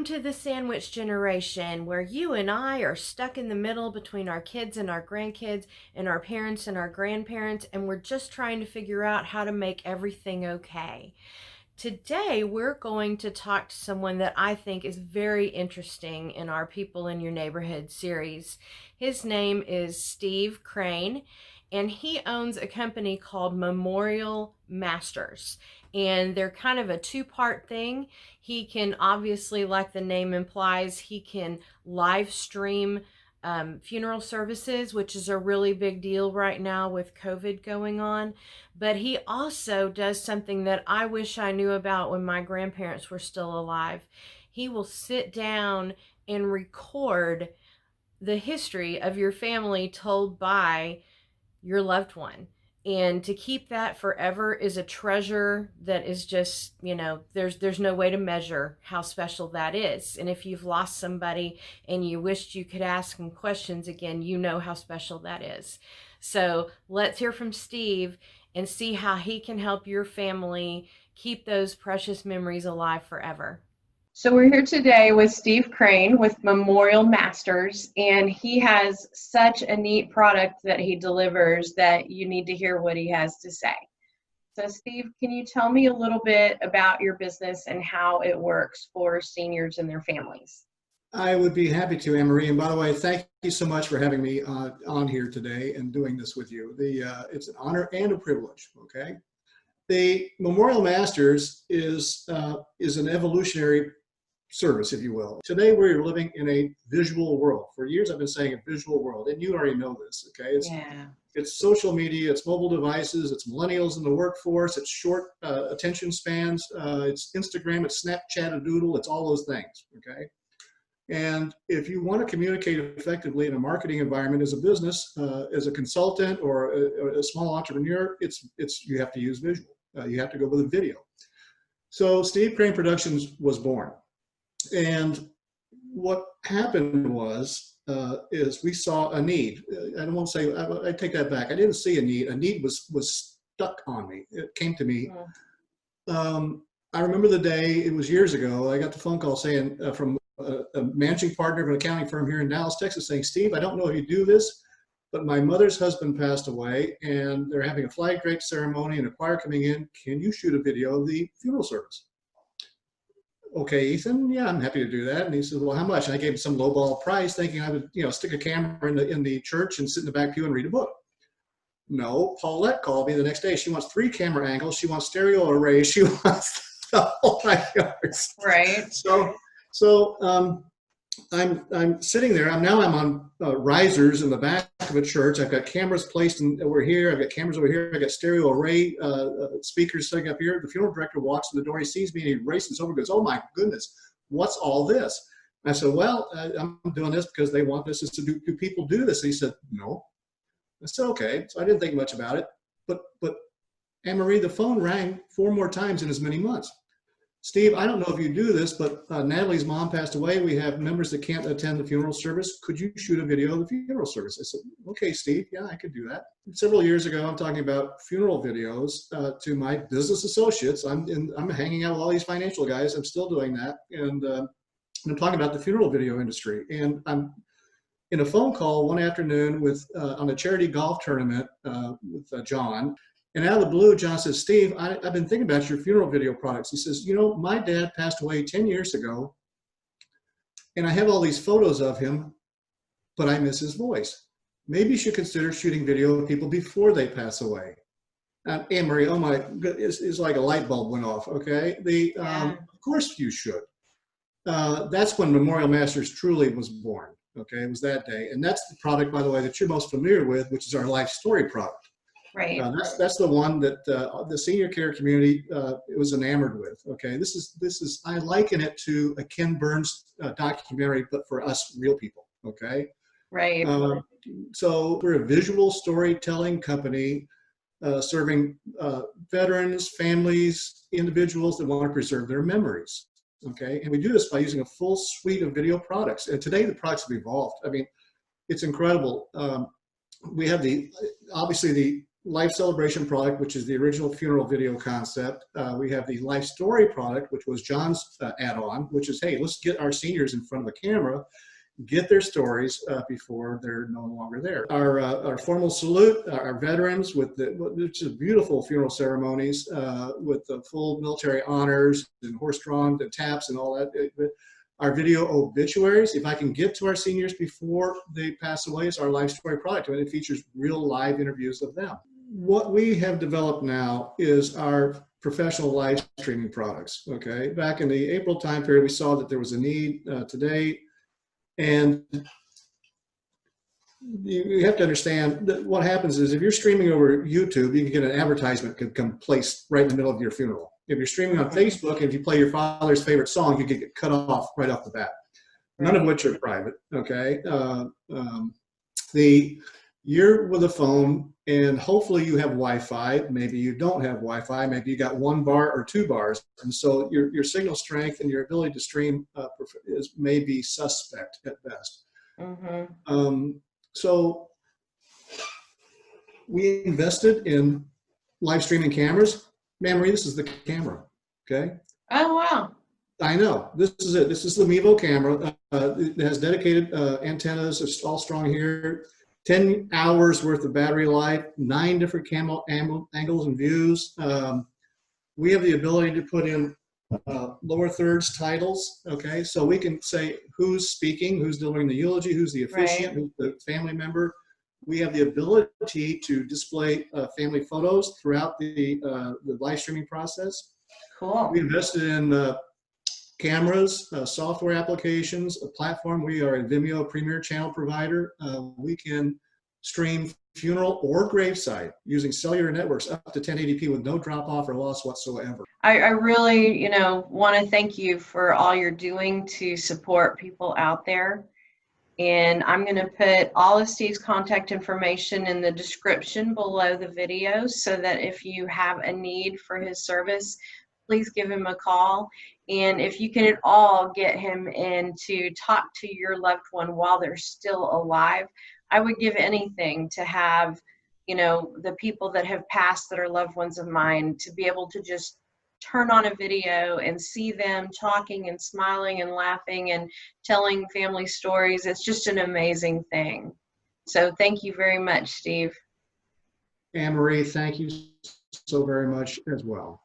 Welcome to the sandwich generation, where you and I are stuck in the middle between our kids and our grandkids and our parents and our grandparents, and we're just trying to figure out how to make everything okay. Today, we're going to talk to someone that I think is very interesting in our People in Your Neighborhood series. His name is Steve Crane, and he owns a company called Memorial Masters. And they're kind of a two-part thing. He can obviously, like the name implies, he can live stream funeral services, which is a really big deal right now with COVID going on. But he also does something that I wish I knew about when my grandparents were still alive. He will sit down and record the history of your family told by your loved one. And to keep that forever is a treasure that is just, there's no way to measure how special that is. And if you've lost somebody and you wished you could ask them questions again, you know how special that is. So let's hear from Steve and see how he can help your family keep those precious memories alive forever. So we're here today with Steve Crane with Memorial Masters, and he has such a neat product that he delivers that you need to hear what he has to say. So Steve, can you tell me a little bit about your business and how it works for seniors and their families? I would be happy to, Anne-Marie. And by the way, thank you so much for having me on here today and doing this with you. It's an honor and a privilege, okay? The Memorial Masters is an evolutionary service, if you will. Today, we're living in a visual world. For years, I've been saying a visual world, and you already know this, okay? It's social media, it's mobile devices, it's millennials in the workforce, it's short attention spans, it's Instagram, it's Snapchat, a doodle, it's all those things, okay? And if you want to communicate effectively in a marketing environment as a business, as a consultant or a small entrepreneur, you have to use visual. You have to go with a video. So Steve Crane Productions was born. And what happened was, is we saw a need. I don't want to say, I take that back. I didn't see a need. A need was stuck on me. It came to me. I remember the day, it was years ago, I got the phone call saying from a managing partner of an accounting firm here in Dallas, Texas, saying, Steve, I don't know if you do this, but my mother's husband passed away and they're having a flag draping ceremony and a choir coming in. Can you shoot a video of the funeral service? Okay, Ethan, yeah, I'm happy to do that. And he said, well, how much? And I gave him some lowball price thinking I would, stick a camera in the church and sit in the back pew and read a book. No, Paulette called me the next day. She wants 3 camera angles. She wants stereo array. She wants the whole 9 yards. Right. So I'm sitting there. I'm on risers in the back of a church. I've got cameras placed over here. I've got cameras over here. I've got stereo array speakers sitting up here. The funeral director walks in the door. He sees me and he races over and goes, oh my goodness, what's all this? And I said, well, I'm doing this because they want this. Do people do this? And he said, no. I said, okay. So I didn't think much about it. But Anne-Marie, the phone rang 4 more times in as many months. Steve, I don't know if you do this, but Natalie's mom passed away. We have members that can't attend the funeral service. Could you shoot a video of the funeral service? I said, okay, Steve, yeah, I could do that. Several years ago, I'm talking about funeral videos to my business associates. I'm hanging out with all these financial guys. I'm still doing that. And I'm talking about the funeral video industry. And I'm in a phone call one afternoon on a charity golf tournament with John. And out of the blue, John says, Steve, I've been thinking about your funeral video products. He says, my dad passed away 10 years ago, and I have all these photos of him, but I miss his voice. Maybe you should consider shooting video of people before they pass away. And Anne-Marie, oh my goodness, it's like a light bulb went off, okay? Of course you should. That's when Memorial Masters truly was born, okay? It was that day. And that's the product, by the way, that you're most familiar with, which is our life story product. Right. That's the one that the senior care community was enamored with. Okay, this is I liken it to a Ken Burns documentary, but for us real people. Okay. Right. So we're a visual storytelling company serving veterans, families, individuals that want to preserve their memories. Okay, and we do this by using a full suite of video products. And today the products have evolved. I mean, it's incredible. We have obviously the Life Celebration product, which is the original funeral video concept. We have the Life Story product, which was John's add-on, which is, hey, let's get our seniors in front of the camera, get their stories before they're no longer there. Our formal salute, our veterans, which is beautiful funeral ceremonies with the full military honors and horse-drawn, the taps and all that. Our video obituaries, if I can get to our seniors before they pass away, is our Life Story product, and it features real live interviews of them. What we have developed now is our professional live streaming products, okay? Back in the April time period, we saw that there was a need today, and you have to understand that what happens is if you're streaming over YouTube, you can get an advertisement could come placed right in the middle of your funeral. If you're streaming on Facebook, and if you play your father's favorite song, you could get cut off right off the bat. None of which are private, okay? You're with a phone, and hopefully you have Wi-Fi. Maybe you don't have Wi-Fi. Maybe you got 1 bar or 2 bars. And so your signal strength and your ability to stream may be suspect at best. So we invested in live streaming cameras. Marie, this is the camera, okay? Oh, wow. I know. This is it. This is the Mevo camera. It has dedicated antennas. It's all strong here. 10 hours worth of battery life, 9 different angles and views. We have the ability to put in lower thirds titles, okay? So we can say who's speaking, who's delivering the eulogy, who's the officiant, who's the family member. We have the ability to display family photos throughout the live streaming process. Cool. We invested in cameras, software applications, a platform. We are a Vimeo Premier channel provider. We can stream funeral or graveside using cellular networks up to 1080p with no drop off or loss whatsoever. I really, want to thank you for all you're doing to support people out there. And I'm going to put all of Steve's contact information in the description below the video so that if you have a need for his service, please give him a call. And if you can at all get him in to talk to your loved one while they're still alive, I would give anything to have, the people that have passed that are loved ones of mine to be able to just turn on a video and see them talking and smiling and laughing and telling family stories. It's just an amazing thing. So thank you very much, Steve. Anne-Marie, thank you so very much as well.